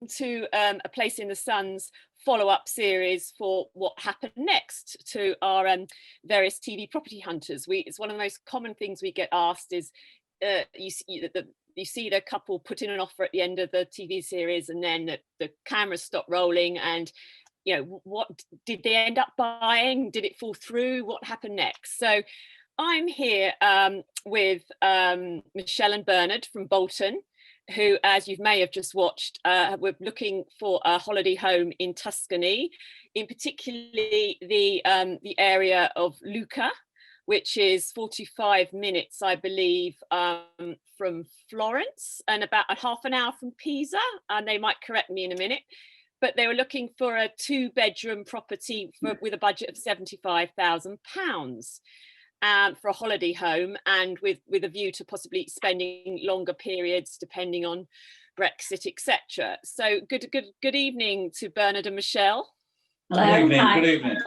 to A Place in the Sun's follow-up series for what happened next to our various TV property hunters. It's one of the most common things we get asked is you see the couple put in an offer at the end of the TV series, and then the cameras stop rolling, and what did they end up buying? Did it fall through? What happened next? So I'm here with Michelle and Bernard from Bolton, who, as you may have just watched, we're looking for a holiday home in Tuscany, in particularly the area of Lucca, which is 45 minutes, I believe, from Florence, and about a half an hour from Pisa. And they might correct me in a minute, but they were looking for a 2-bedroom property with a budget of £75,000. For a holiday home, and with a view to possibly spending longer periods depending on Brexit, etc. So good evening to Bernard and Michelle. Hello. Good evening. Hi. Good evening.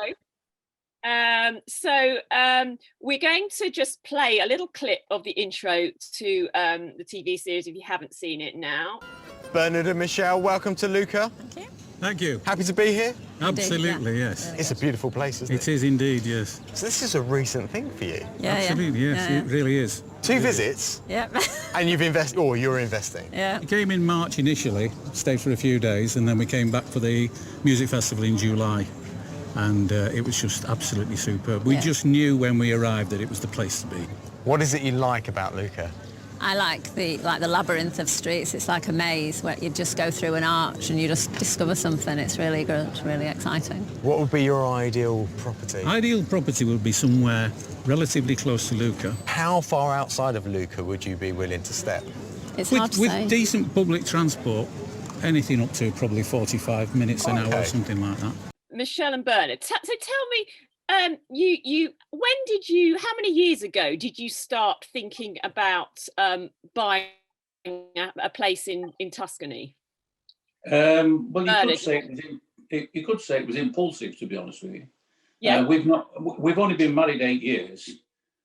We're going to just play a little clip of the intro to the TV series if you haven't seen it now. Bernard and Michelle, welcome to Lucca. Thank you. Thank you. Happy to be here? Absolutely, yeah. yes. It's a beautiful place, isn't it? It is indeed, yes. So this is a recent thing for you. Yeah, Absolutely, yes, yeah. it really is. 2 visits, Yeah. and you're investing. Yeah. We came in March initially, stayed for a few days, and then we came back for the music festival in July. And it was just absolutely superb. We just knew when we arrived that it was the place to be. What is it you like about Lucca? I like the labyrinth of streets. It's like a maze where you just go through an arch and you just discover something. It's really good, really exciting. What would be your ideal property? Ideal property would be somewhere relatively close to Lucca. How far outside of Lucca would you be willing to step? It's hard to say. With decent public transport, anything up to probably 45 minutes an hour or something like that. Michelle and Bernard, so tell me, how many years ago did you start thinking about buying a place in Tuscany? Well, you could say it was impulsive, to be honest with you. Yeah. We've only been married 8 years.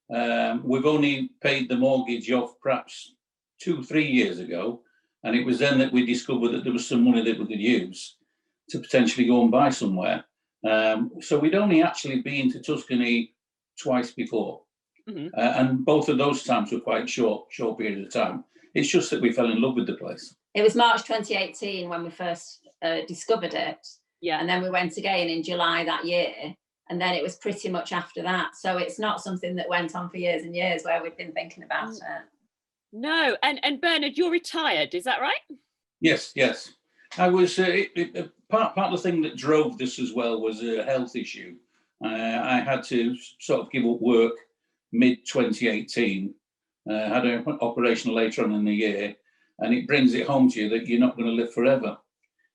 We've only paid the mortgage off perhaps 2-3 years ago, and it was then that we discovered that there was some money that we could use to potentially go and buy somewhere. So we'd only actually been to Tuscany twice before. Mm-hmm. And both of those times were quite short periods of time. It's just that we fell in love with the place. It was March 2018 when we first discovered it. Yeah. And then we went again in July that year. And then it was pretty much after that. So it's not something that went on for years and years where we've been thinking about it. No. And Bernard, you're retired, is that right? Yes. I was part of the thing that drove this as well was a health issue. I had to sort of give up work mid-2018. Had an operation later on in the year, and it brings it home to you that you're not going to live forever.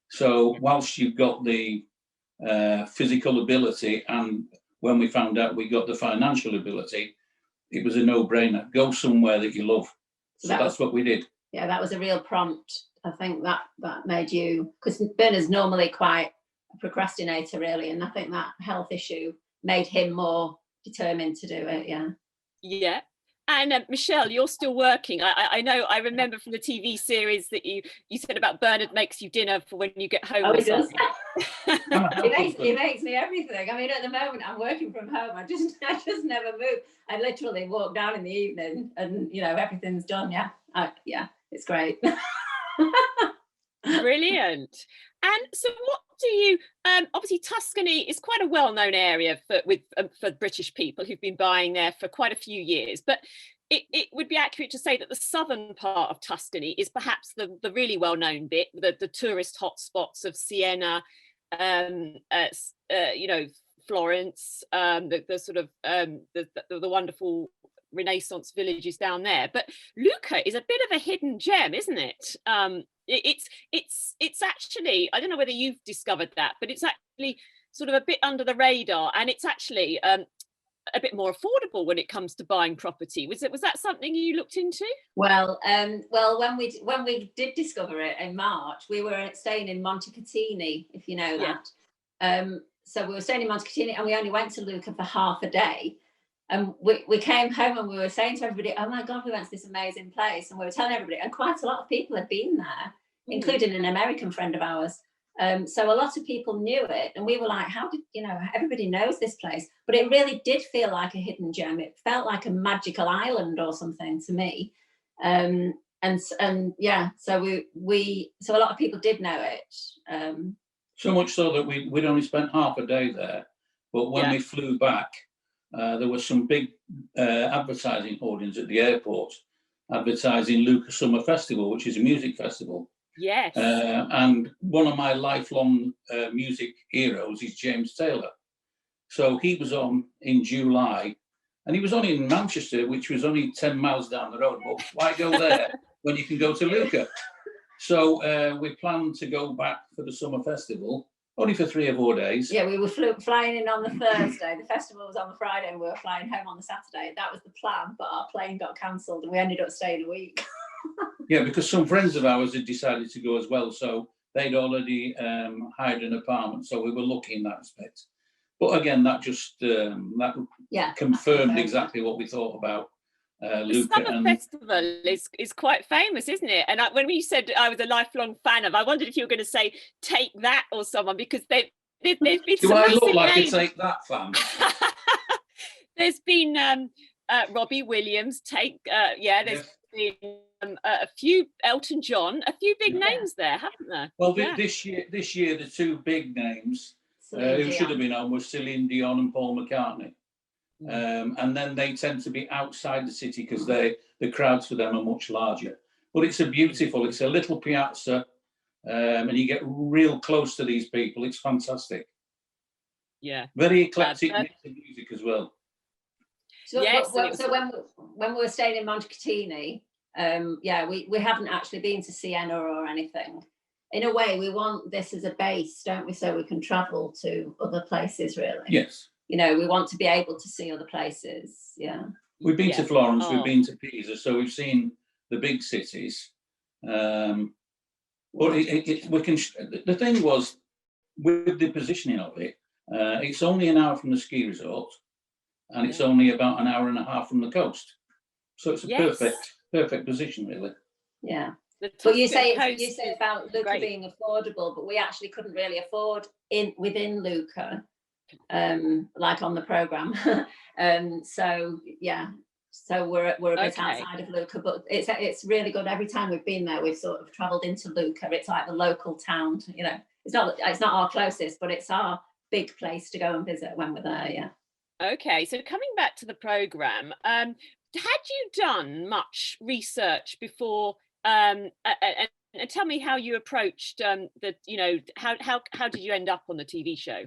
So whilst you've got the physical ability, and when we found out we got the financial ability, it was a no-brainer. Go somewhere that you love. So that's what we did. Yeah, that was a real prompt. I think that made you, because Bernard's normally quite a procrastinator, really, and I think that health issue made him more determined to do it. Yeah. And Michelle, you're still working. I know. I remember from the TV series that you said about Bernard makes you dinner for when you get home. Oh, he does. he makes me everything. I mean, at the moment, I'm working from home. I just never move. I literally walk down in the evening, and everything's done. Yeah, it's great. Brilliant. And so what do you obviously Tuscany is quite a well-known area for British people who've been buying there for quite a few years, but it would be accurate to say that the southern part of Tuscany is perhaps the really well-known bit, the tourist hotspots of Siena, Florence, the sort of the wonderful Renaissance villages down there. But Lucca is a bit of a hidden gem, isn't it? It's actually, I don't know whether you've discovered that, but it's actually sort of a bit under the radar, and it's actually a bit more affordable when it comes to buying property. Was that something you looked into? Well, when we did discover it in March, we were staying in Montecatini, if you know that. So we were staying in Montecatini, and we only went to Lucca for half a day. And we came home and we were saying to everybody, oh my God, we went to this amazing place. And we were telling everybody, and quite a lot of people had been there, including an American friend of ours. So a lot of people knew it, and we were like, how did, everybody knows this place, but it really did feel like a hidden gem. It felt like a magical island or something to me. And yeah, so so a lot of people did know it. So much so that we'd only spent half a day there, but when we flew back, there was some big advertising hoardings at the airport advertising Lucca Summer Festival, which is a music festival. Yes. And one of my lifelong music heroes is James Taylor. So he was on in July, and he was on in Manchester, which was only 10 miles down the road. But why go there when you can go to Lucca? So we planned to go back for the summer festival, only for 3 or 4 days. Yeah, we were flying in on the Thursday. The festival was on the Friday, and we were flying home on the Saturday. That was the plan, but our plane got cancelled, and we ended up staying a week. Yeah, because some friends of ours had decided to go as well, so they'd already hired an apartment, so we were lucky in that respect. But again, that just confirmed exactly what we thought about Lucca. The summer festival is quite famous, isn't it? And when you said I was a lifelong fan of, I wondered if you were going to say Take That or someone, because there's been Do I look like a Take That fan? There's been Robbie Williams, there's been a few, Elton John, a few big names there, haven't there? Well, this year the 2 big names who should have been on were Celine Dion and Paul McCartney. And then they tend to be outside the city because the crowds for them are much larger. But it's it's a little piazza, and you get real close to these people. It's fantastic. Yeah. Very eclectic mix of music as well. So, so when we were staying in Montecatini, we haven't actually been to Siena or anything. In a way, we want this as a base, don't we? So we can travel to other places, really. Yes. We want to be able to see other places. Yeah. We've been to Florence, we've been to Pisa, so we've seen the big cities. But the thing was, with the positioning of it, it's only an hour from the ski resort, and it's only about an hour and a half from the coast. So it's a perfect position, really. Yeah. But you say about Lucca being affordable, but we actually couldn't really afford within Lucca, like on the programme. So we're a bit outside of Lucca, but it's really good. Every time we've been there, we've sort of travelled into Lucca. It's like the local town. It's not our closest, but it's our big place to go and visit when we're there. Yeah. Okay, so coming back to the programme, had you done much research before? And tell me how you approached how did you end up on the TV show?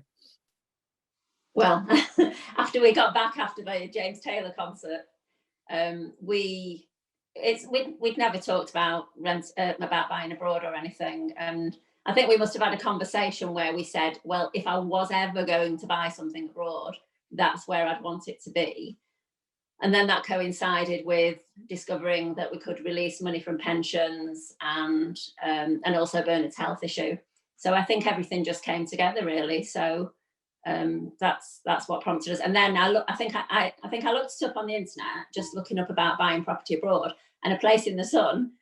Well, after we got back after the James Taylor concert, we'd never talked about buying abroad or anything, and I think we must have had a conversation where we said, well, if I was ever going to buy something abroad, that's where I'd want it to be. And then that coincided with discovering that we could release money from pensions and also Bernard's health issue. So I think everything just came together, really. So that's what prompted us. And then I think I looked it up on the internet, just looking up about buying property abroad, and A Place in the Sun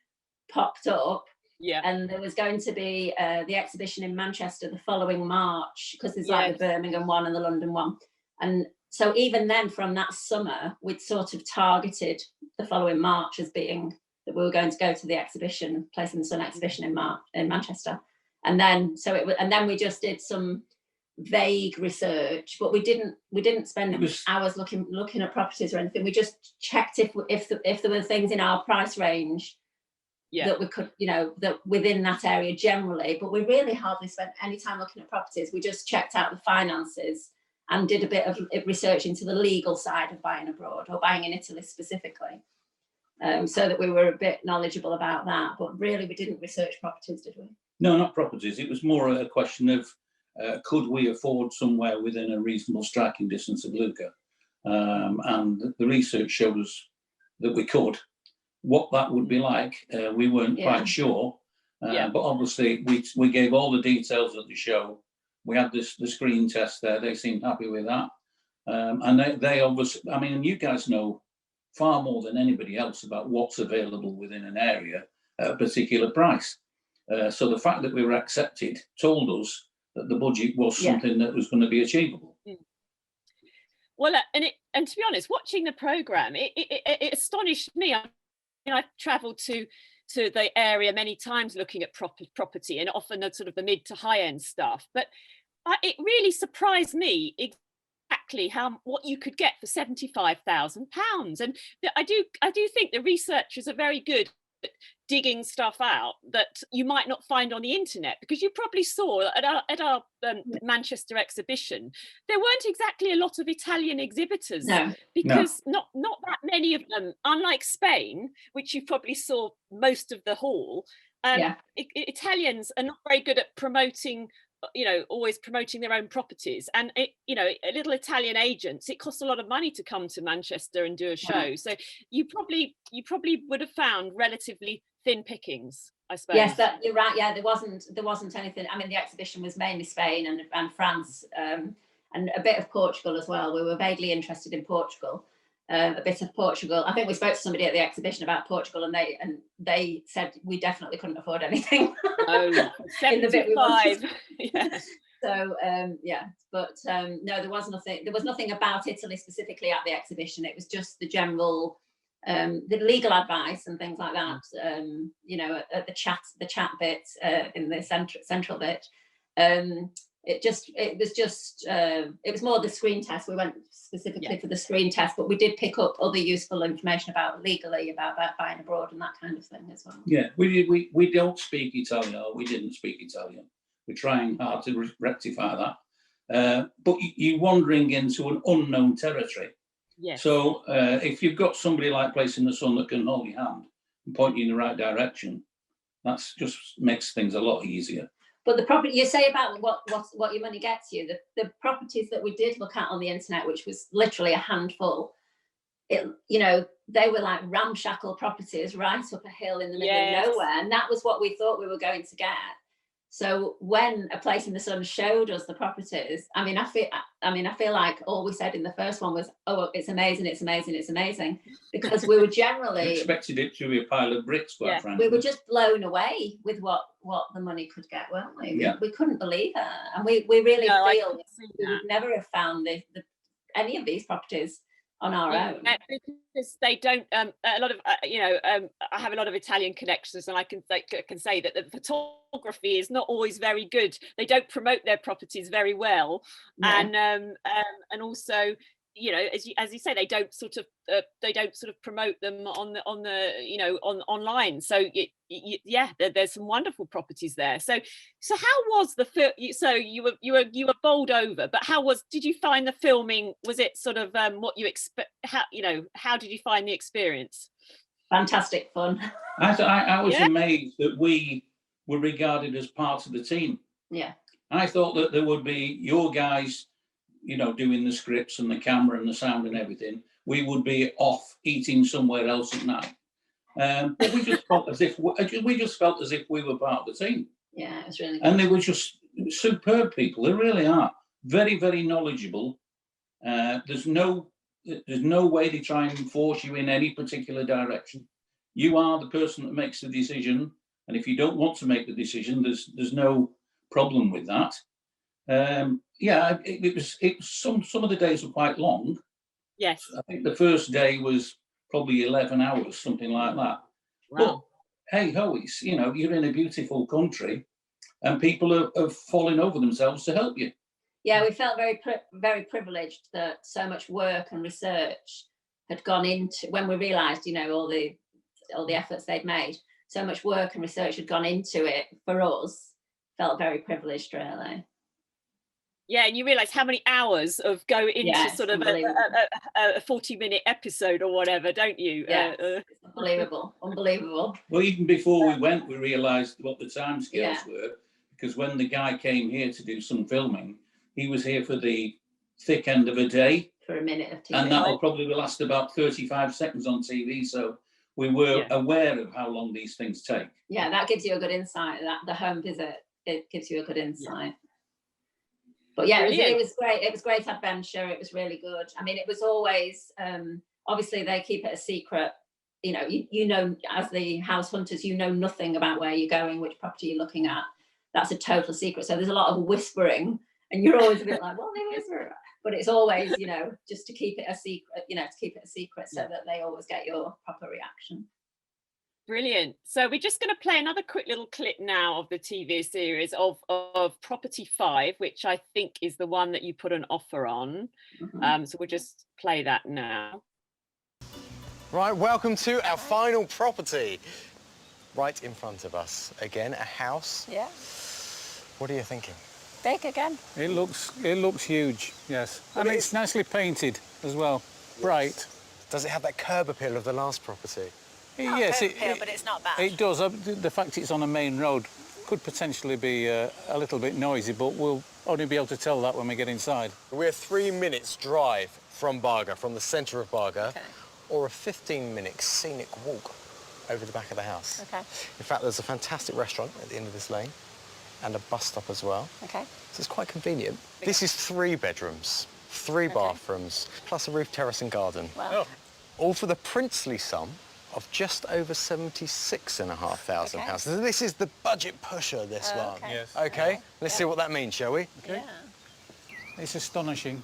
popped up. Yeah. And there was going to be the exhibition in Manchester the following March, because there's like the Birmingham one and the London one. And so even then, from that summer, we'd sort of targeted the following March as being that we were going to go to the exhibition, Place in the Sun exhibition in Manchester. And then we just did some vague research, but we didn't spend hours looking at properties or anything. We just checked if there were things in our price range that we could, that within that area generally. But we really hardly spent any time looking at properties. We just checked out the finances and did a bit of research into the legal side of buying abroad or buying in Italy specifically, so that we were a bit knowledgeable about that. But really, we didn't research properties, did we? No, not properties. It was more a question of could we afford somewhere within a reasonable striking distance of Lucca? And the research showed us that we could. What that would be like, we weren't quite sure. But obviously, we gave all the details of the show. We had the screen test there. They seemed happy with that. And they obviously, I mean, you guys know far more than anybody else about what's available within an area at a particular price. So the fact that we were accepted told us that the budget was something that was going to be achievable. Well, and to be honest, watching the programme, it astonished me. I've travelled to the area many times looking at property, and often the sort of the mid to high end stuff. But it really surprised me exactly what you could get for £75,000. And I do think the researchers are very good at digging stuff out that you might not find on the internet, because you probably saw at our Manchester exhibition there weren't exactly a lot of Italian exhibitors. Because not that many of them, unlike Spain, which you probably saw most of the hall. Italians are not very good at promoting, always promoting their own properties, and little Italian agents, it costs a lot of money to come to Manchester and do a show. So you probably would have found relatively thin pickings, I suppose. Yes, you're right. Yeah, there wasn't anything. I mean, the exhibition was mainly Spain and France, and a bit of Portugal as well. We were vaguely interested in Portugal, a bit of Portugal. I think we spoke to somebody at the exhibition about Portugal, and they said we definitely couldn't afford anything. Oh, 75. Yeah. So but no, there was nothing. There was nothing about Italy specifically at the exhibition. It was just the general, the legal advice and things like that. At the chat bit, in the central bit. It was more the screen test. We went specifically for the screen test, but we did pick up other useful information about legally about buying abroad and that kind of thing as well. Yeah, we don't speak Italian, or we didn't speak Italian. We're trying hard to rectify that. But you're wandering into an unknown territory. Yes. So if you've got somebody like Place in the Sun that can hold your hand and point you in the right direction, that's just makes things a lot easier. But the property you say about what your money gets you, the properties that we did look at on the internet, which was literally a handful, they were like ramshackle properties right up a hill in the middle of nowhere, and that was what we thought we were going to get. So when A Place in the Sun showed us the properties, I feel like all we said in the first one was, "Oh, it's amazing, it's amazing, it's amazing," because we were generally expected it to be a pile of bricks, quite frankly. We were just blown away with what the money could get, weren't we? Yeah. We couldn't believe it, and we really feel we would never have found any of these properties on our own, because they don't. A lot of I have a lot of Italian connections, and I can say that the photography is not always very good. They don't promote their properties very well, and also, as you say, they don't sort of promote them online. So there's some wonderful properties there. So how was the film? So you were bowled over, but did you find the filming? Was it sort of what you expect? How did you find the experience? Fantastic fun. I was amazed that we were regarded as part of the team. Yeah. I thought that there would be your guys, doing the scripts and the camera and the sound and everything. We would be off eating somewhere else at night. But we just felt as if we were part of the team. Yeah, it was really good. And they were just superb people. They really are very, very knowledgeable. There's no way they try and force you in any particular direction. You are the person that makes the decision, and if you don't want to make the decision, there's no problem with that. It was some of the days were quite long. Yes. I think the first day was probably 11 hours, something like that. Wow. But hey ho, it's, you're in a beautiful country and people are falling over themselves to help you. Yeah, we felt very, very privileged that so much work and research had gone into, when we realised, all the efforts they'd made, so much work and research had gone into it for us. Felt very privileged, really. Yeah, and you realise how many hours of go into sort of a 40-minute episode or whatever, don't you? Yeah, unbelievable. Well, even before we went, we realised what the timescales were, because when the guy came here to do some filming, he was here for the thick end of a day. For a minute of TV. And that will probably last about 35 seconds on TV, so we were aware of how long these things take. Yeah, that gives you a good insight, that the home visit, it gives you a good insight. But it was great. It was great adventure. It was really good. I mean, it was always, obviously they keep it a secret you know, you know, as the house hunters, you know nothing about where you're going, which property you're looking at. That's a total secret. So there's a lot of whispering, and you're always a bit like, well, they whisper. But it's always, you know, just to keep it a secret, you know, to keep it a secret so that they always get your proper reaction. Brilliant. So we're just going to play another quick little clip now of the TV series of Property 5, which I think is the one that you put an offer on. So we'll just play that now. Right, welcome to our final property. Right in front of us. Again, a house. Yeah. What are you thinking? Big again. It looks huge, yes. Well, And it's nicely painted as well, bright. Does it have that curb appeal of the last property? Yes, but it's not bad. it does. The fact it's on a main road could potentially be a little bit noisy, but we'll only be able to tell that when we get inside. We're 3 minutes drive from Barga, from the centre of Barga, or a 15-minute scenic walk over the back of the house. Okay. In fact, there's a fantastic restaurant at the end of this lane and a bus stop as well. Okay. So it's quite convenient. This is 3 bedrooms, 3 bathrooms, plus a roof terrace and garden. Wow. All for the princely sum of just over £76,500 pounds. So this is the budget pusher, this one. Okay. Yes. Okay, let's see what that means, shall we? Okay. Yeah. It's astonishing.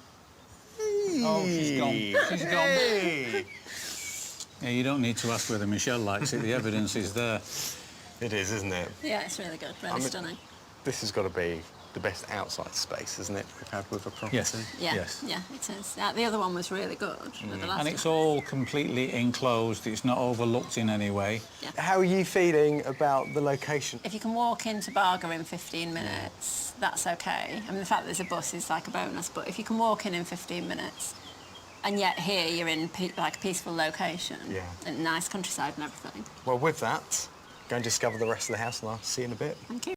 Oh, she's gone. She's gone. Hey. Yeah, you don't need to ask whether Michelle likes it. The evidence is there. It is, isn't it? Yeah, it's really good. Really stunning. This has got to be the best outside space, isn't it, we've had with a property? Yes. Yeah, Yes. yeah, it is. The other one was really good. The last And it's one. all completely enclosed. It's not overlooked in any way. How are you feeling about the location? If you can walk into Barga in 15 minutes, that's okay. I mean, the fact that there's a bus is like a bonus, but if you can walk in 15 minutes, and yet here you're in like a peaceful location, and nice countryside and everything. Well, with that, go and discover the rest of the house, and I'll see you in a bit. Thank you.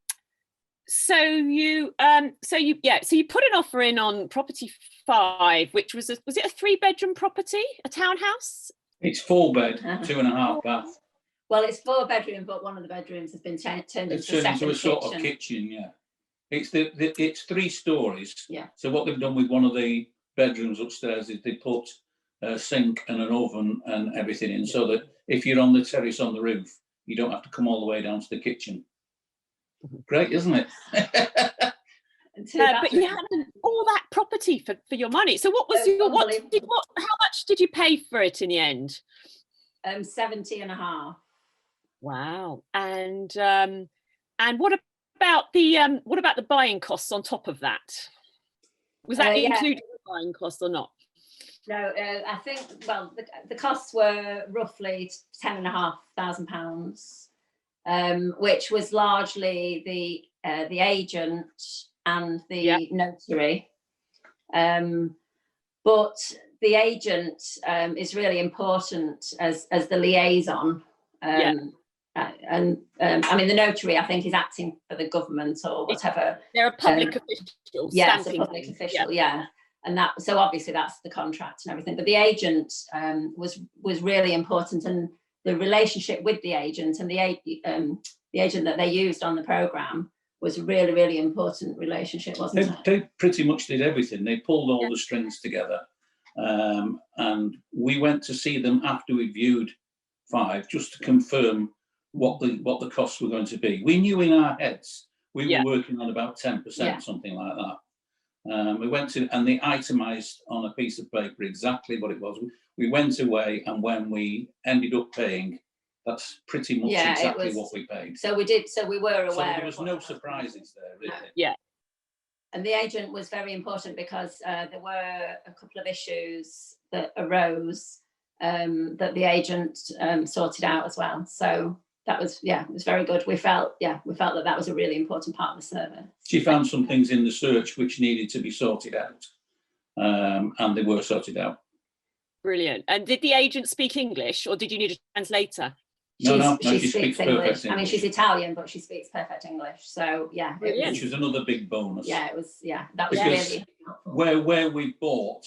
So you put an offer in on Property 5, which was it a 3-bedroom property, a townhouse? It's 4-bed, 2.5 bath. Well, it's 4-bedroom, but one of the bedrooms has been turned into a sort of kitchen. Yeah, it's it's 3 stories. Yeah. So what they've done with one of the bedrooms upstairs is they put a sink and an oven and everything in, so that if you're on the terrace on the roof, you don't have to come all the way down to the kitchen. Great, isn't it? But you had all that property for your money. So what was how much did you pay for it in the end? 70.5. Wow. And what about the buying costs on top of that? Was that included in the buying cost or not? No, I think, well, the costs were roughly £10,500, which was largely the agent and the notary. But the agent is really important as the liaison. I mean, the notary, I think, is acting for the government or whatever. They're a public official. Yeah, it's a public official, and that, so obviously that's the contract and everything, but the agent was really important, and the relationship with the agent and the agent that they used on the programme was a really, really important relationship, wasn't it? They pretty much did everything. They pulled all the strings together, and we went to see them after we viewed 5 just to confirm what the costs were going to be. We knew in our heads we were working on about 10%, something like that. We went to, and they itemised on a piece of paper exactly what it was. We went away, and when we ended up paying, that's pretty much exactly what we paid. So we did. So we were aware. So there was no surprises there, really. Yeah. And the agent was very important because there were a couple of issues that arose that the agent sorted out as well. So that was, it was very good. We felt that was a really important part of the service. She found some things in the search which needed to be sorted out, and they were sorted out. Brilliant. And did the agent speak English, or did you need a translator? No, she speaks English. I mean, she's Italian, but she speaks perfect English. So which was another big bonus. Yeah, it was. Yeah, that was really helpful. Where we bought,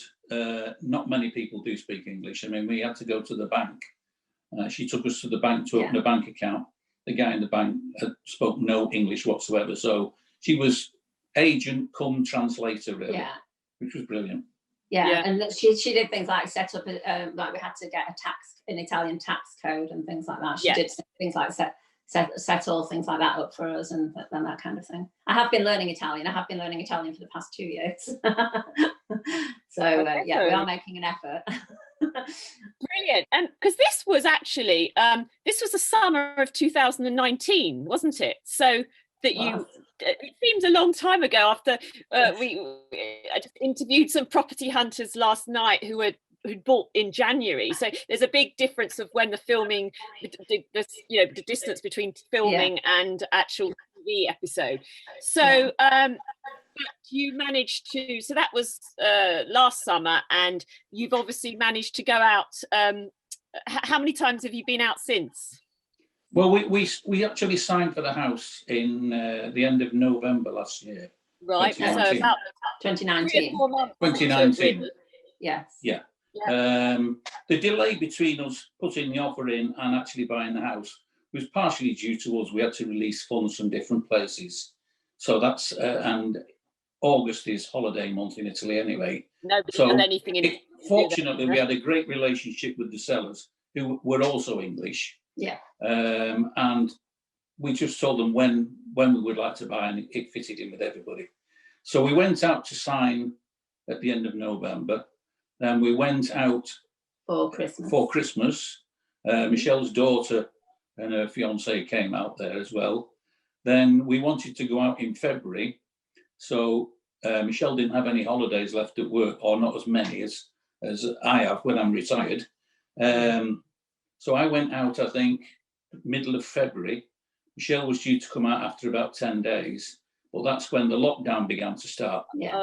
not many people do speak English. I mean, we had to go to the bank. She took us to the bank to open a bank account. The guy in the bank spoke no English whatsoever, so she was agent cum translator, really, which was brilliant. Yeah, and she did things like set up, like we had to get an Italian tax code and things like that. She did things like set all things like that up for us and that kind of thing. I have been learning Italian. I have been learning Italian for the past 2 years. So we are making an effort. Brilliant. And because this was actually, this was the summer of 2019, wasn't it? So that it seems a long time ago after I just interviewed some property hunters last night who'd bought in January. So there's a big difference of when the filming, the distance between filming and actual TV episode. So you managed to, so that was last summer, and you've obviously managed to go out. How many times have you been out since? Well, we actually signed for the house in the end of November last year. Right, so about 2019. 2019. Yes. Yeah. The delay between us putting the offer in and actually buying the house was partially due to us. We had to release funds from different places. So that's, and August is holiday month in Italy anyway. Nobody does anything in fortunately, we had a great relationship with the sellers who were also English. Yeah. And we just told them when we would like to buy, and it fitted in with everybody. So we went out to sign at the end of November. Then we went out for Christmas. Michelle's daughter and her fiance came out there as well. Then we wanted to go out in February. So Michelle didn't have any holidays left at work, or not as many as I have when I'm retired. So I went out, I think, middle of February. Michelle was due to come out after about 10 days. Well, that's when the lockdown began to start. Yeah.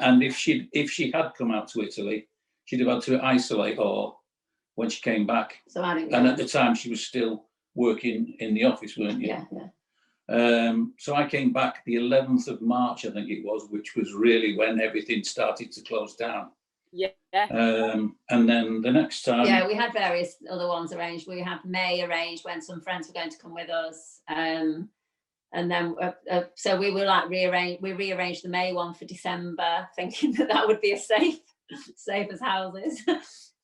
And if she had come out to Italy, she'd have had to isolate her when she came back. So and at the time, she was still working in the office, weren't you? Yeah. So I came back the 11th of March, I think it was, which was really when everything started to close down. Yeah. And then the next time. Yeah, we had various other ones arranged. We had May arranged when some friends were going to come with us. And then, so we were like rearranged the May one for December, thinking that would be as safe as houses.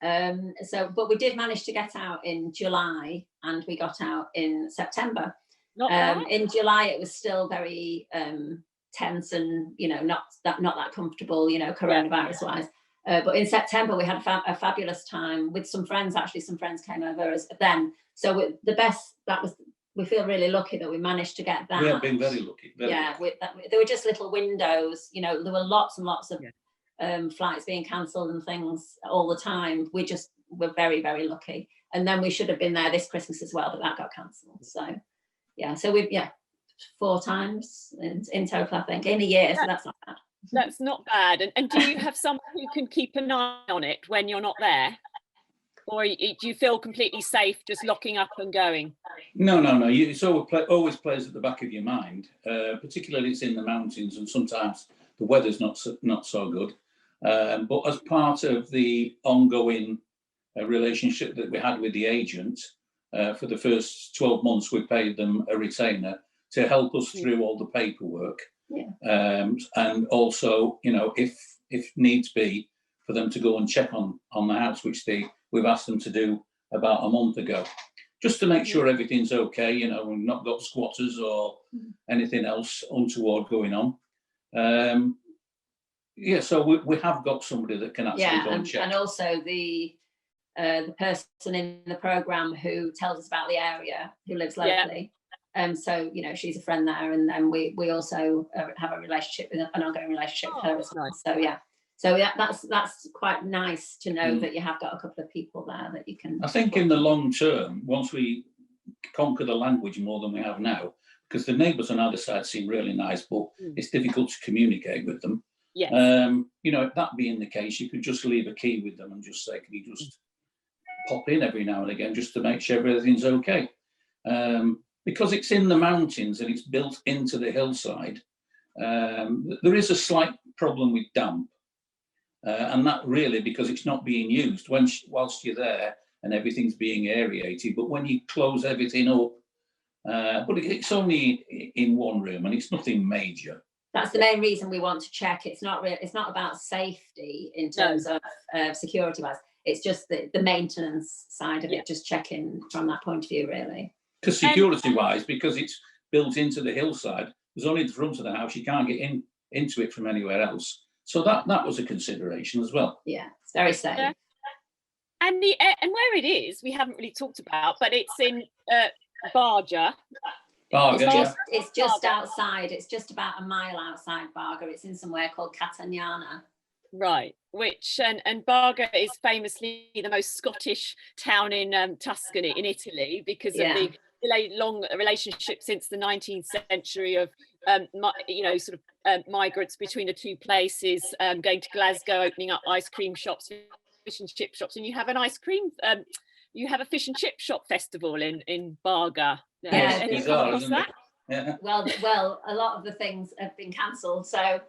But we did manage to get out in July, and we got out in September. In July, it was still very tense and, not that comfortable, coronavirus wise. But in September, we had a fabulous time with some friends. Actually, some friends came over then. So we feel really lucky that we managed to get that. We have been very lucky. There were just little windows. There were lots and lots of flights being cancelled and things all the time. We just were very, very lucky. And then we should have been there this Christmas as well, but that got cancelled. So, so we've 4 times in total, I think, in a year. So that's not bad. That's not bad. And do you have someone who can keep an eye on it when you're not there? Or do you feel completely safe just locking up and going? No. It's always plays at the back of your mind, particularly it's in the mountains, and sometimes the weather's not so good. But as part of the ongoing relationship that we had with the agent, for the first 12 months, we paid them a retainer to help us through all the paperwork. Yeah. And also, if needs be, for them to go and check on the house, which we've asked them to do about a month ago, just to make sure everything's okay. We've not got squatters or anything else untoward going on. So we have got somebody that can actually go and check. And also the person in the programme who tells us about the area, who lives locally. So she's a friend there, and then we also have an ongoing relationship with her as well. So that's quite nice to know that you have got a couple of people there that you can. I think in the long term, once we conquer the language more than we have now, because the neighbours on either side seem really nice, but it's difficult to communicate with them. Yes. If that being the case, you could just leave a key with them and just say, can you just pop in every now and again just to make sure everything's okay. Because it's in the mountains and it's built into the hillside, there is a slight problem with damp. And that really because it's not being used whilst you're there and everything's being aerated. But when you close everything up, but it's only in one room and it's nothing major. That's the main reason we want to check. It's not about safety in terms of security wise. It's just the maintenance side of it, just checking from that point of view, really. Because security wise, because it's built into the hillside, there's only the front of the house. You can't get into it from anywhere else. So that was a consideration as well. Yeah, it's very safe. Yeah. And where it is, we haven't really talked about, but it's in Barga. It's just outside. It's just about a mile outside Barga. It's in somewhere called Catanana. Right, which and Barga is famously the most Scottish town in Tuscany in Italy because of the long relationship since the 19th century of migrants between the two places, going to Glasgow, opening up ice cream shops, fish and chip shops, and you have a fish and chip shop festival in Barga. Yeah, Have you come across that? Yeah. Well, a lot of the things have been cancelled. So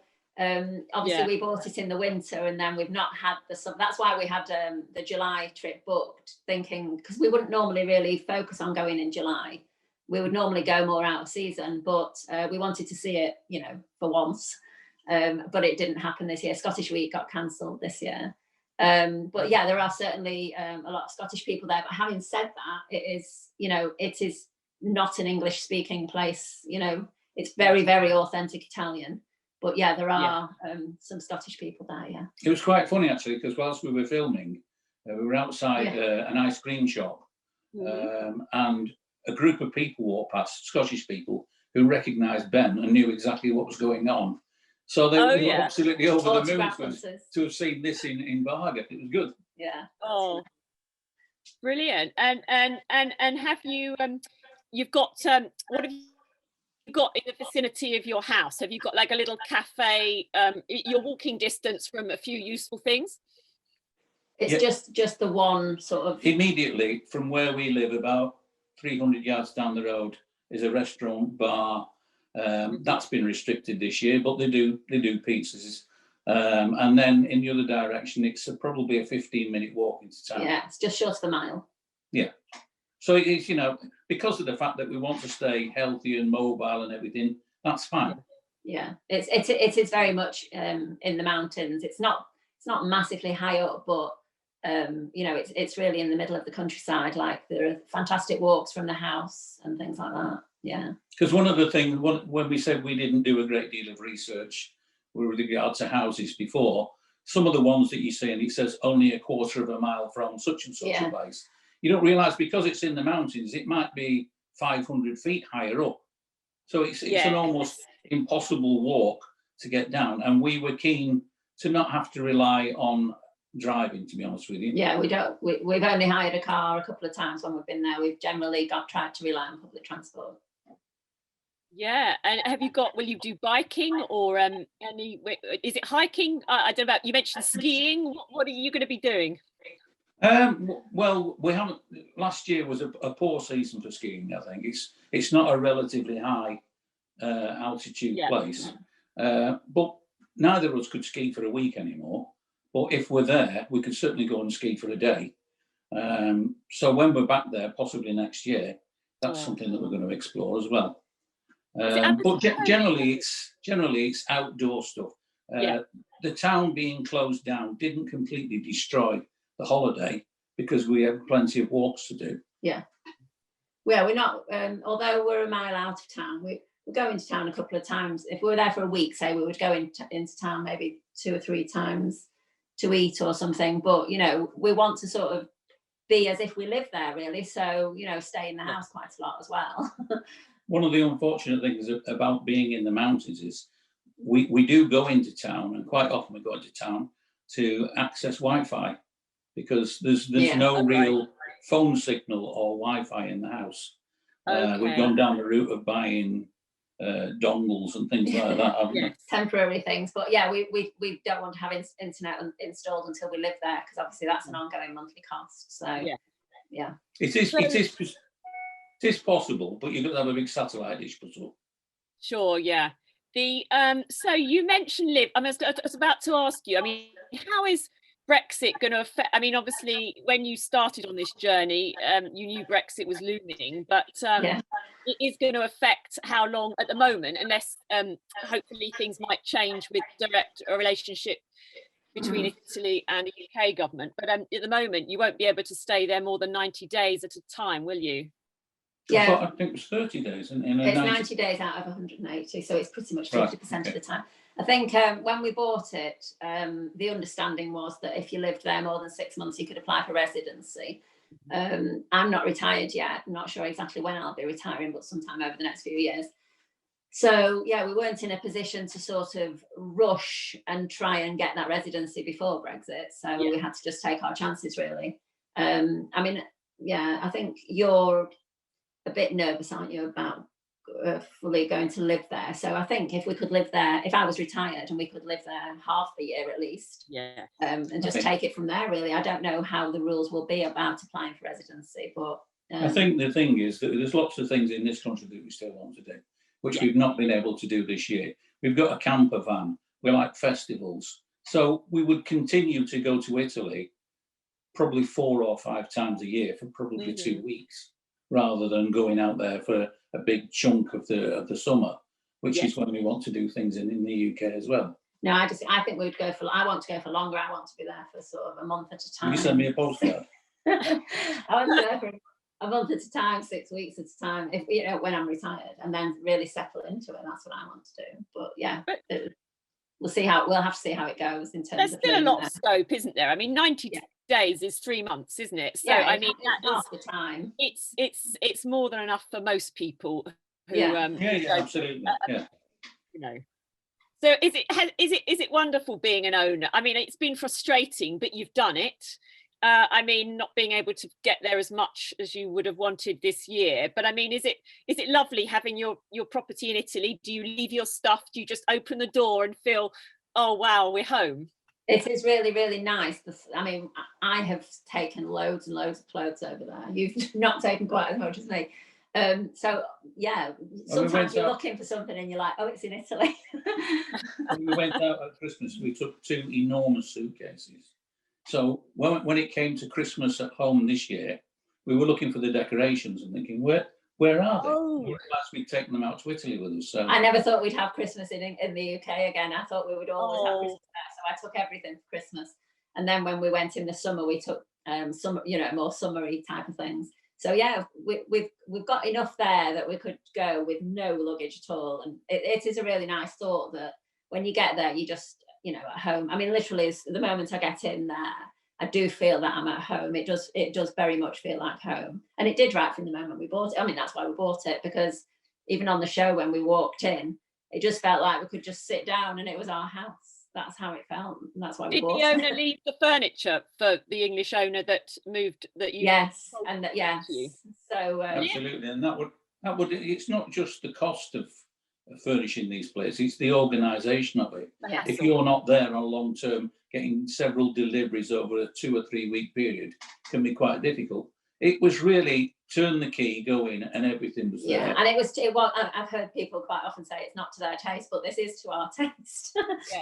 obviously we bought it in the winter, and then we've not had that's why we had the July trip booked, thinking, because we wouldn't normally really focus on going in July. We would normally go more out of season, but we wanted to see it, for once. But it didn't happen this year. Scottish Week got cancelled this year. But yeah, there are certainly a lot of Scottish people there. But having said that, it is not an English speaking place. It's very, very authentic Italian. But yeah, there are some Scottish people there. Yeah, it was quite funny actually, because whilst we were filming, we were outside an ice cream shop, and a group of people walked past, Scottish people, who recognised Ben and knew exactly what was going on. So they were absolutely over the moon to have seen this in Barga. It was good. Yeah. Oh, brilliant! And have you you've got what have you got in the vicinity of your house? Have you got like a little cafe? You're walking distance from a few useful things. It's just the one sort of. Immediately from where we live, about 300 yards down the road, is a restaurant, bar. That's been restricted this year, but they do pizzas. And then in the other direction, it's probably a 15-minute walk into town. Yeah, it's just short of a mile. Yeah. So it's, because of the fact that we want to stay healthy and mobile and everything, that's fine. Yeah, it is very much in the mountains. It's not massively high up, but it's really in the middle of the countryside. Like, there are fantastic walks from the house and things like that. Yeah. Because one of the things, when we said we didn't do a great deal of research with regard to houses before, some of the ones that you see, and it says only a quarter of a mile from such and such a place, you don't realise because it's in the mountains, it might be 500 feet higher up. So it's an almost impossible walk to get down. And we were keen to not have to rely on driving, to be honest with you. Yeah, we've only hired a car a couple of times when we've been there. We've generally tried to rely on public transport. Yeah, and will you do biking or is it hiking? I don't know, you mentioned skiing. What are you going to be doing? Well, we haven't. Last year was a poor season for skiing. I think it's not a relatively high altitude place, but neither of us could ski for a week anymore. But if we're there, we could certainly go and ski for a day. So when we're back there, possibly next year, that's something that we're going to explore as well. But generally, it's outdoor stuff. The town being closed down didn't completely destroy the holiday, because we have plenty of walks to do. Yeah. Well, we're not, although we're a mile out of town, we go into town a couple of times. If we were there for a week, say, we would go into town maybe 2 or 3 times to eat or something. But, we want to sort of be as if we live there, really. So, stay in the house quite a lot as well. One of the unfortunate things about being in the mountains is we do go into town, and quite often we go into town to access Wi-Fi, because there's no real phone signal or Wi-Fi in the house. We've gone down the route of buying dongles and things like that, haven't we? Temporary things, but yeah, we don't want to have internet installed until we live there, because obviously that's an ongoing monthly cost. So yeah. It is possible, but you've got to have a big satellite dish put up. Sure, yeah. So you mentioned Liv. I was about to ask you. I mean, how is Brexit going to affect? I mean, obviously, when you started on this journey, you knew Brexit was looming, but it is going to affect how long at the moment, unless hopefully things might change with direct relationship between Italy and the UK government. But at the moment, you won't be able to stay there more than 90 days at a time, will you? Yeah, I think it was 30 days. It's 90 days out of 180, so it's pretty much 50% of the time. I think when we bought it, the understanding was that if you lived there more than 6 months, you could apply for residency. I'm not retired yet. I'm not sure exactly when I'll be retiring, but sometime over the next few years. So yeah, we weren't in a position to sort of rush and try and get that residency before Brexit. So we had to just take our chances, really. I mean, yeah, I think you're a bit nervous, aren't you, about fully going to live there? So I think if we could live there, if I was retired and we could live there half the year at least, and just take it from there, really. I don't know how the rules will be about applying for residency, but I think the thing is that there's lots of things in this country that we still want to do, which we've not been able to do this year. We've got a camper van, we like festivals, so we would continue to go to Italy probably 4 or 5 times a year for probably 2 weeks, rather than going out there for a big chunk of the summer, which is when we want to do things in the UK as well. No, I think we'd go for. I want to go for longer. I want to be there for sort of a month at a time. You send me a postcard. I want to go for a month at a time, 6 weeks at a time. If when I'm retired, and then really settle into it. That's what I want to do. But yeah, we'll have to see how it goes in terms. There's still a lot of scope, isn't there? I mean, 90 days is 3 months, isn't it? So I mean, that half the time. It's more than enough for most people who absolutely. So is it wonderful being an owner? I mean, it's been frustrating, but you've done it. I mean, not being able to get there as much as you would have wanted this year, but I mean, is it lovely having your property in Italy? Do you leave your stuff? Do you just open the door and feel, oh wow, we're home? It is really, really nice. I mean, I have taken loads and loads of clothes over there. You've not taken quite as much as me. So yeah, sometimes you're looking for something and you're like, oh, it's in Italy. When we went out at Christmas, we took 2 enormous suitcases. So when it came to Christmas at home this year, we were looking for the decorations and thinking, where are they? Last week, taking them out to Italy with us. So I never thought we'd have Christmas in the UK again. I thought we would always have Christmas there. So I took everything for Christmas. And then when we went in the summer, we took some, more summery type of things. So yeah, we've got enough there that we could go with no luggage at all. And it is a really nice thought that when you get there, you just, at home. I mean, literally, the moment I get in there, I do feel that I'm at home. It does very much feel like home. And it did right from the moment we bought it. I mean, that's why we bought it, because even on the show when we walked in, it just felt like we could just sit down and it was our house. That's how it felt. And that's why we bought it. Did the owner leave the furniture for the English owner that moved, that you? Yes, and yes. So absolutely, and that would. It's not just the cost of furnishing these places; it's the organisation of it. Yes. If you're not there on long term, getting several deliveries over a 2 or 3 week period can be quite difficult. It was really turn the key, go in, and everything was there. Yeah, and it was. I've heard people quite often say it's not to their taste, but this is to our taste.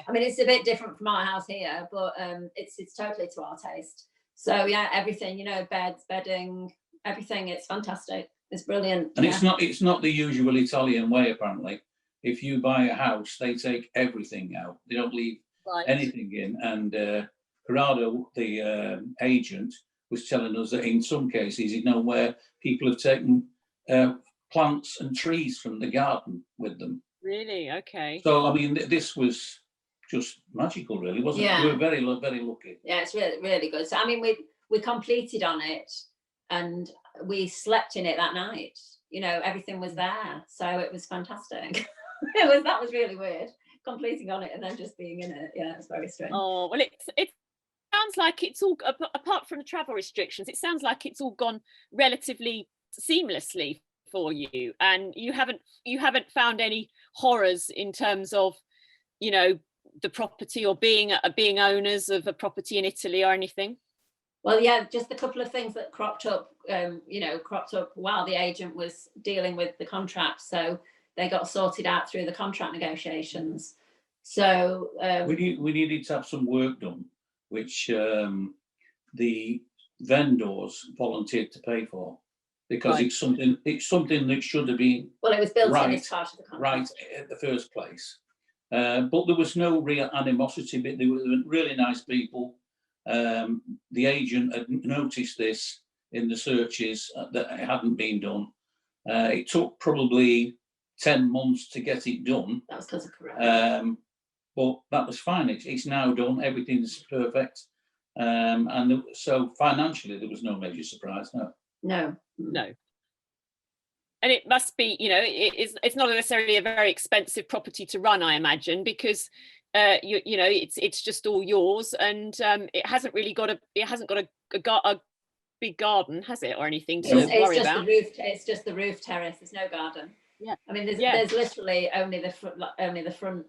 I mean, it's a bit different from our house here, but it's totally to our taste. So yeah, everything, beds, bedding, everything. It's fantastic. It's brilliant. And it's not the usual Italian way. Apparently, if you buy a house, they take everything out. They don't leave anything in. And Corrado, the agent, was telling us that in some cases, where people have taken plants and trees from the garden with them. Really? Okay. So, I mean, this was just magical, really, wasn't it? We were very, very lucky. Yeah, it's really, really good. So, I mean, we completed on it and we slept in it that night. Everything was there. So it was fantastic. That was really weird, completing on it and then just being in it. Yeah, it's very strange. Oh, well, it sounds like it's all, apart from the travel restrictions, it sounds like it's all gone relatively seamlessly for you, and you haven't found any horrors in terms of the property or being owners of a property in Italy or anything. Well, yeah, just a couple of things that cropped up while the agent was dealing with the contract, so they got sorted out through the contract negotiations. So we needed to have some work done, which the vendors volunteered to pay for. because Right. it's something that should have been Well, it was built in Right, as part of the contract. right at the first place. But there was no real animosity, but they were really nice people. The agent had noticed this in the searches that it hadn't been done. It took probably 10 months to get it done. That was because of Corona. But that was fine. It's now done. Everything's perfect. And so financially, there was no major surprise. No. No. No. And it must be, it's not necessarily a very expensive property to run, I imagine, because it's just all yours, and it hasn't got a big garden, has it, or anything to worry about? It's just the roof terrace. There's no garden. Yeah. I mean, there's literally only the front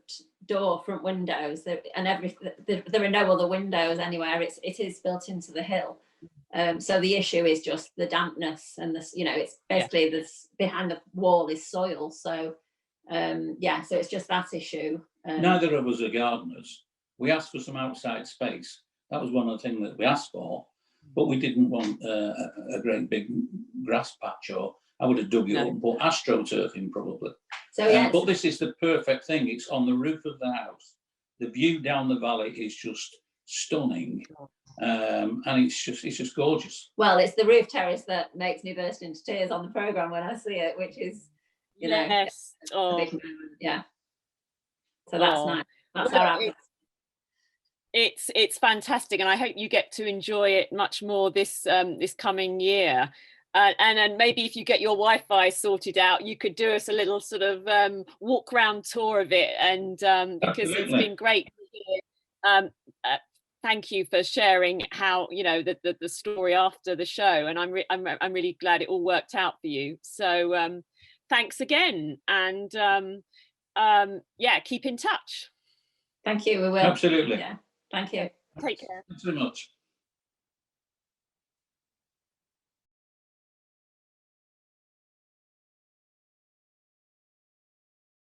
door, front windows, and everything. There are no other windows anywhere. It is built into the hill. So the issue is just the dampness, and this, it's basically this behind the wall is soil. So so it's just that issue. Neither of us are gardeners. We asked for some outside space. That was one of the things that we asked for, but we didn't want a great big grass patch, or I would have dug it up and put astroturfing probably. So but this is the perfect thing. It's on the roof of the house. The view down the valley is just stunning. And it's just gorgeous. Well, it's the roof terrace that makes me burst into tears on the programme when I see it, which is, yes. a big moment. Yeah. So that's nice. That's our output. It's fantastic, and I hope you get to enjoy it much more this coming year. And maybe if you get your Wi-Fi sorted out, you could do us a little sort of walk round tour of it, and because it's been great to hear. Thank you for sharing how the story after the show, and I'm really glad it all worked out for you. So thanks again, and keep in touch. Thank you. We will. Absolutely. Yeah. Thank you. Take care. Thanks so much.